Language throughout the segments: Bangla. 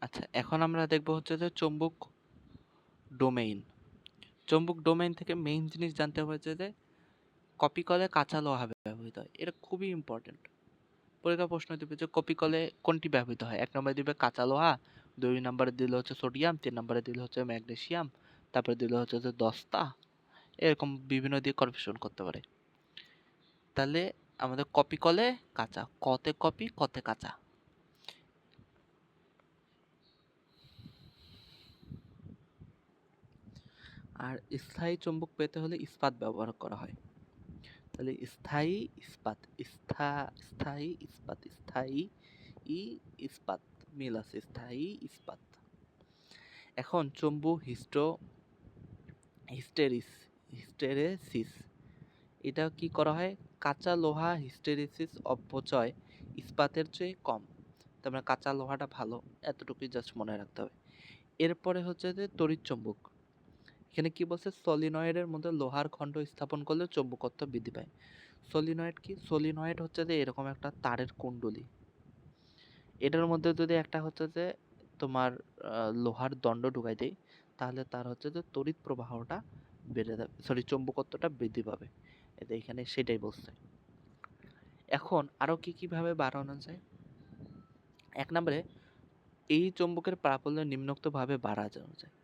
আচ্ছা, এখন আমরা দেখব হচ্ছে যে চৌম্বক ডোমেইন। চৌম্বক ডোমেইন থেকে মেইন জিনিস জানতে হবে যে কপি কলে কাঁচা লোহা ব্যবহৃত হয়। এটা খুবই ইম্পর্টেন্ট। পরীক্ষা প্রশ্ন দিবে যে কপি কলে কোনটি ব্যবহৃত হয়। ১ নম্বরে দিবে কাঁচা লোহা, ২ নম্বরে দিলে হচ্ছে সোডিয়াম, ৩ নম্বরে দিলে হচ্ছে ম্যাগনেসিয়াম, তারপরে দিলে হচ্ছে যে দস্তা, এরকম বিভিন্ন দিয়ে কনফিউশন করতে পারে। তাহলে আমাদের কপি কলে কাঁচা, কতে কপি কতে কাঁচা। আর স্থায়ী চুম্বক পেতে হলে ইস্পাত ব্যবহার করা হয়। তাহলে স্থায়ী ইস্পাত, স্থায়ী ইস্পাত, স্থায়ী ইস্পাত মিল আছে, স্থায়ী ইস্পাত। এখন চুম্বক হিস্টেরেসিস, এটা কি করা হয়? কাঁচা লোহা হিস্টেরেসিস অপচয় ইস্পাতের চেয়ে কম। তার মানে কাঁচা লোহাটা ভালো, এতটুকুই জাস্ট মনে রাখতে হবে। এরপরে হচ্ছে যে তড়িৎ চুম্বক। এখানে কি বলছে? সলিনয়েডের মধ্যে লোহার খণ্ড স্থাপন করলে চৌম্বকত্ব বৃদ্ধি পায়। সলিনয়েড কি? সলিনয়েড হচ্ছে যে এরকম একটা তারের কুণ্ডলী, এটার মধ্যে যদি একটা হচ্ছে যে তোমার লোহার দণ্ড ঢুকাই দেয়, তাহলে তার হচ্ছে যে তড়িৎ প্রবাহটা বেড়ে যাবে, সরি চৌম্বকত্বটা বৃদ্ধি পাবে। এতে এখানে সেটাই বলছে। এখন আরো কি কিভাবে বাড়ানো যায়? ১ নম্বরে এই চৌম্বকের প্রাবল্য নিম্নোক্ত ভাবে বাড়ানো যায়।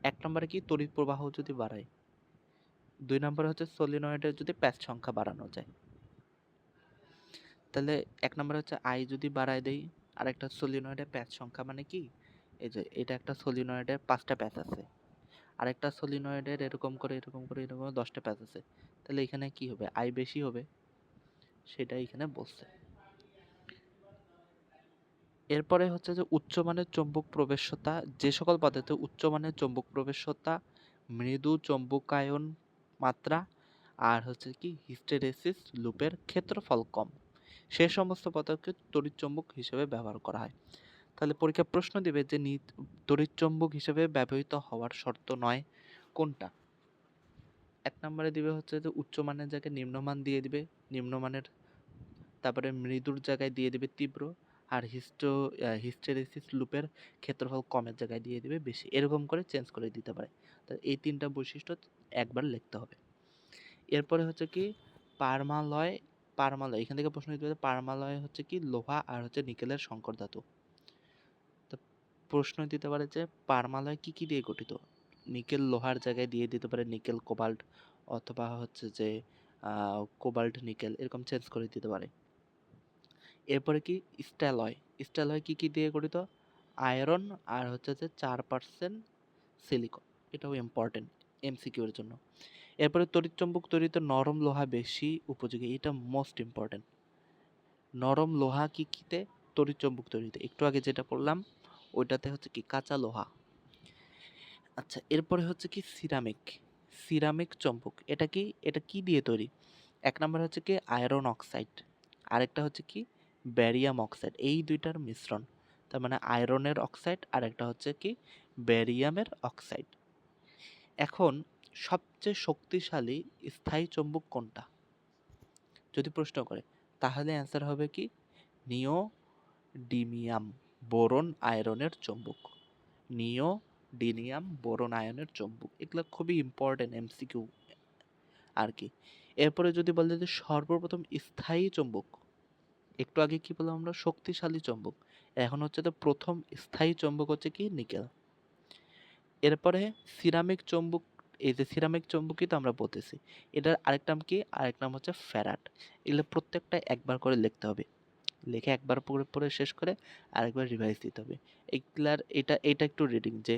১ নম্বরে কি? তড়িৎ প্রবাহ যদি বাড়ায়। ২ নম্বরে হচ্ছে সলিনয়েডের যদি প্যাচ সংখ্যা বাড়ানো যায়। তাহলে ১ নম্বরে হচ্ছে আই যদি বাড়ায় দেই, আর একটা সলিনয়েডের প্যাচ সংখ্যা মানে কি? এই যে এটা একটা সলিনয়েডের ৫টা প্যাচ আছে, আর একটা সলিনয়েডের এরকম করে ১০টা প্যাচ আছে। তাহলে এখানে কি হবে? আই বেশি হবে, সেটা এখানে বলছে। এরপরে হচ্ছে যে উচ্চমানের চৌম্বক প্রবেশ্যতা, যে সকল পদার্থে উচ্চমানের চৌম্বক প্রবেশ্যতা, মৃদু চৌম্বকায়ন মাত্রা আর হচ্ছে কি হিস্টেরেসিস লুপের ক্ষেত্রফল কম, সে সমস্ত পদার্থকে তড়িৎচৌম্বক হিসেবে ব্যবহার করা হয়। তাহলে পরীক্ষা প্রশ্ন দিবে যে তড়িৎচৌম্বক হিসেবে ব্যবহৃত হওয়ার শর্ত নয় কোনটা? ১ নম্বরে দিবে হচ্ছে যে উচ্চমানের জায়গায় নিম্নমান দিয়ে দিবে নিম্নমানের, তারপরে মৃদুর জায়গায় দিয়ে দিবে তীব্র, আর হিস্টেরেসিস লুপের ক্ষেত্রফল কমের জায়গায় দিয়ে দিবে বেশি, এরকম করে চেঞ্জ করে দিতে পারে। তো এই ৩টা বৈশিষ্ট্য একবার লিখতে হবে। এরপরে হচ্ছে কি পারমালয়। পারমালয় এখান থেকে প্রশ্ন দিতে পারে, পারমালয় হচ্ছে কি লোহা আর হচ্ছে নিকেলের সংকর ধাতু। তো প্রশ্ন দিতে পারে যে পারমালয় কি কি দিয়ে গঠিত? নিকেল লোহার জায়গায় দিয়ে দিতে পারে নিকেল কোবাল্ট, অথবা হচ্ছে যে কোবাল্ট নিকেল, এরকম চেঞ্জ করে দিতে পারে। এরপরে কি স্ট্যালয়। স্ট্যালয় কি কি দিয়ে গঠিত? আয়রন আর হচ্ছে যে 4% সিলিকন। এটাও ইম্পর্টেন্ট এমসিকিউ এর জন্য। এরপরে তড়িৎচুম্বক তৈরিতে নরম লোহা বেশি উপযোগী, এটা মোস্ট ইম্পর্টেন্ট। নরম লোহা কি কিতে? তড়িৎচুম্বক তৈরিতে। একটু আগে যেটা বললাম ওইটাতে হচ্ছে কি কাঁচা লোহা। আচ্ছা, এরপরে হচ্ছে কি সিরামিক। সিরামিক চুম্বক এটা কি? এটা কি দিয়ে তৈরি? ১ নম্বর হচ্ছে কি আয়রন অক্সাইড, আরেকটা হচ্ছে কি ব্যারিয়াম অক্সাইড, এই দুইটার মিশ্রণ। তার মানে আয়রনের অক্সাইড আর একটা হচ্ছে কি ব্যারিয়ামের অক্সাইড। এখন সবচেয়ে শক্তিশালী স্থায়ী চুম্বক কোনটা যদি প্রশ্ন করে, তাহলে অ্যান্সার হবে কি নিওডিমিয়াম বোরন আয়রনের চুম্বক। নিওডিমিয়াম বোরন আয়নের চুম্বক, এগুলো খুবই ইম্পর্টেন্ট এমসিকিউ আর কি। এরপরে যদি বলে যে সর্বপ্রথম স্থায়ী চুম্বক, একটু আগে কি বললাম আমরা? শক্তিশালী চুম্বক। এখন হচ্ছে তো প্রথম স্থায়ী চুম্বক হচ্ছে কি নিকেল। এরপরে সিরামিক চুম্বক, এই যে সিরামিক চুম্বকই তো আমরা বলতেছি, এটার আরেক নাম কি? আরেক নাম হচ্ছে ফ্যারাট। এগুলো প্রত্যেকটা একবার করে লিখতে হবে, লিখে একবার পড়ে পড়ে শেষ করে আরেকবার রিভাইজ দিতে হবে। এগুলার এটা একটু রিডিং যে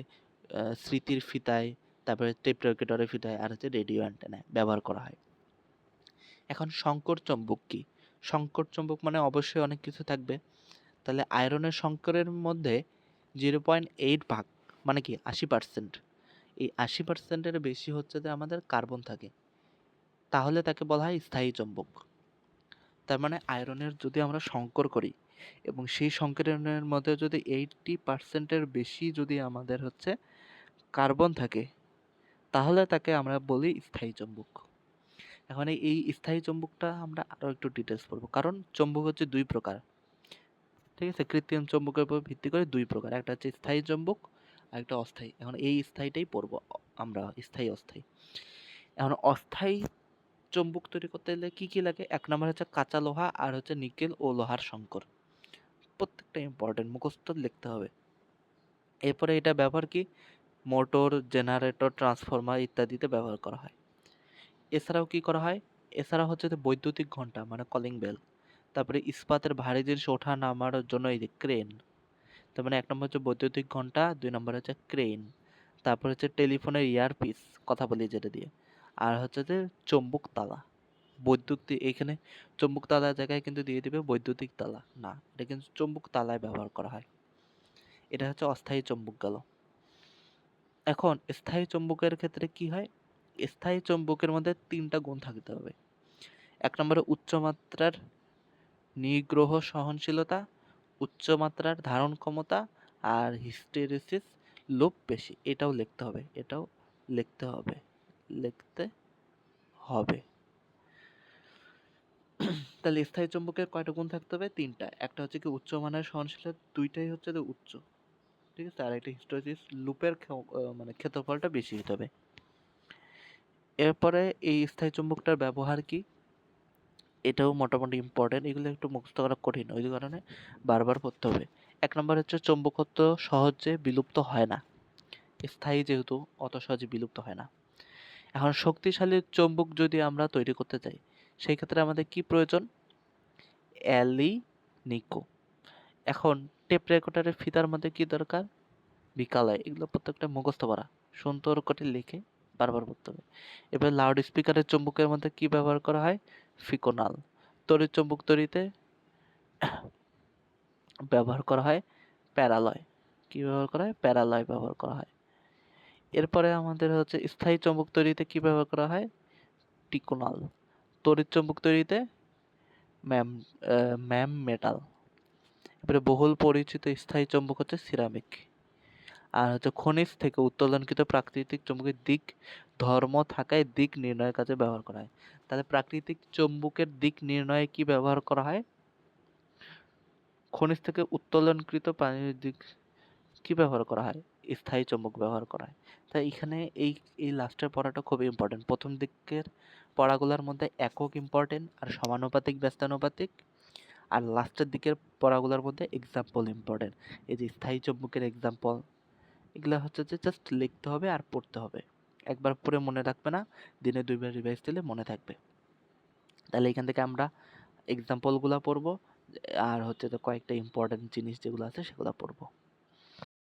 স্মৃতির ফিতায়, তারপরে টেপ রেকর্ডারের ফিতায় আর হচ্ছে রেডিও অ্যান্টেনায় ব্যবহার করা হয়। এখন সংকর চুম্বক কি? সংকর চুম্বক মানে অবশ্যই অনেক কিছু থাকবে। তাহলে আয়রনের সংকরের মধ্যে 0.8 ভাগ মানে কি 80%, এই 80%-এর বেশি হচ্ছে যে আমাদের কার্বন থাকে, তাহলে তাকে বলা হয় স্থায়ী চুম্বক। তার মানে আয়রনের যদি আমরা সংকর করি এবং সেই সংকরণের মধ্যে যদি 80%-এর বেশি যদি আমাদের হচ্ছে কার্বন থাকে, তাহলে তাকে আমরা বলি স্থায়ী চুম্বক। এখন এই স্থায়ী চুম্বকটা আমরা আরও একটু ডিটেলস পড়বো, কারণ চুম্বক হচ্ছে 2 প্রকার। ঠিক আছে? কৃত্রিম চৌম্বকের উপর ভিত্তি করে দুই প্রকার, একটা হচ্ছে স্থায়ী চৌম্বক আর একটা অস্থায়ী। এখন এই স্থায়ীটাই পড়বো আমরা, স্থায়ী অস্থায়ী। এখন অস্থায়ী চৌম্বক তৈরি করতে গেলে কি কি লাগে? এক নম্বর হচ্ছে কাঁচা লোহা আর হচ্ছে নিকেল ও লোহার সংকর। প্রত্যেকটা ইম্পর্টেন্ট, মুখস্থ লিখতে হবে। এরপরে এটা ব্যবহার কি? মোটর, জেনারেটর, ট্রান্সফরমার ইত্যাদিতে ব্যবহার করা হয়। এছাড়াও কি করা হয়? এছাড়া হচ্ছে যে বৈদ্যুতিক ঘন্টা মানে কলিং বেল, তারপরে ইস্পাতের ভারী জিনিস ওঠা নামার জন্য এই যে ক্রেন। তার মানে এক নম্বর হচ্ছে বৈদ্যুতিক ঘন্টা, দুই নম্বর হচ্ছে ক্রেন, তারপর হচ্ছে টেলিফোনের ইয়ারপিস, কথা বলি যেটা দিয়ে, আর হচ্ছে যে চুম্বক তালা। বৈদ্যুতিক, এখানে চুম্বক তালার জায়গায় কিন্তু দিয়ে দিবে বৈদ্যুতিক তালা, না, এটা কিন্তু চুম্বক তালায় ব্যবহার করা হয়। এটা হচ্ছে অস্থায়ী চুম্বক গেল। এখন স্থায়ী চুম্বকের ক্ষেত্রে কি হয়? স্থায়ী চুম্বকের মধ্যে তিনটা গুণ থাকতে হবে। এক নম্বরে উচ্চমাত্রার নিগ্রহ সহনশীলতা, উচ্চমাত্রার ধারণ ক্ষমতা, আর হিস্টেরেসিস লোপ বেশি। এটাও লিখতে হবে, এটাও লিখতে হবে, লিখতে হবে। তাহলে স্থায়ী চুম্বকের কয়টা গুণ থাকতে হবে? তিনটা। একটা হচ্ছে কি উচ্চমানের সহনশীলতা, দুইটাই হচ্ছে যে উচ্চ, ঠিক আছে, আর একটা হিস্টেরেসিস লুপের মানে ক্ষেত্রফলটা বেশি হতে হবে। এরপরে এই স্থায়ী চুম্বকটার ব্যবহার কি? এটাও মোটামুটি ইম্পর্টেন্ট, এগুলো একটু মুখস্থ করা কঠিন, ওই কারণে বারবার পড়তে হবে। এক নম্বর হচ্ছে চৌম্বকত্ব সহজে বিলুপ্ত হয় না, স্থায়ী যেহেতু অত সহজে বিলুপ্ত হয় না। এখন শক্তিশালী চৌম্বক যদি আমরা তৈরি করতে চাই, সেই ক্ষেত্রে আমাদের কি প্রয়োজন? অ্যালিনিকো। এখন টেপ রেকর্ডারের ফিতার মধ্যে কি দরকার? বিকালয়। এগুলো প্রত্যেকটা মুখস্থ করা, সুন্দর করে লিখে বারবার পড়তে হবে। এবার লাউড স্পিকারের চুম্বকের মধ্যে কি ব্যবহার করা হয়? ফিকোনাল। তড়িৎ চুম্বক তৈরিতে ব্যবহার করা হয় প্যারালয়। কি ব্যবহার করা হয়? প্যারালয় ব্যবহার করা হয়। এরপরে আমাদের হচ্ছে স্থায়ী চুম্বক তৈরিতে কি ব্যবহার করা হয়? টিকোনাল। তড়িৎ চুম্বক তৈরিতে ম্যাম ম্যাম মেটাল। এবারে বহুল পরিচিত স্থায়ী চুম্বক হচ্ছে সিরামিক। আর হচ্ছে খনিজ থেকে উত্তোলনকৃত প্রাকৃতিক চুম্বকের দিক ধর্ম থাকায় দিক নির্ণয়ের কাজে ব্যবহার করা হয়। তাহলে প্রাকৃতিক চুম্বকের দিক নির্ণয়ে কি ব্যবহার করা হয়? খনিজ থেকে উত্তোলনকৃত প্রাণীর দিক কি ব্যবহার করা হয়? স্থায়ী চুম্বক ব্যবহার করা হয়। তাই এখানে এই এই লাস্টের পড়াটা খুবই ইম্পর্টেন্ট। প্রথম দিকের পড়াগুলোর মধ্যে একক ইম্পর্টেন্ট আর সমানুপাতিক ব্যস্তানুপাতিক, আর লাস্টের দিকের পড়াগুলোর মধ্যে এক্সাম্পল ইম্পর্টেন্ট। এই যে স্থায়ী চুম্বকের এক্সাম্পল, এগুলো হচ্ছে যে জাস্ট লিখতে হবে আর পড়তে হবে। একবার পড়ে মনে রাখবে না, দিনে দুইবার রিভাইজ দিলে মনে থাকবে। তাহলে এখান থেকে আমরা এক্সাম্পলগুলো পড়বো, আর হচ্ছে যে কয়েকটা ইম্পর্টেন্ট জিনিস যেগুলো আছে সেগুলো পড়বো।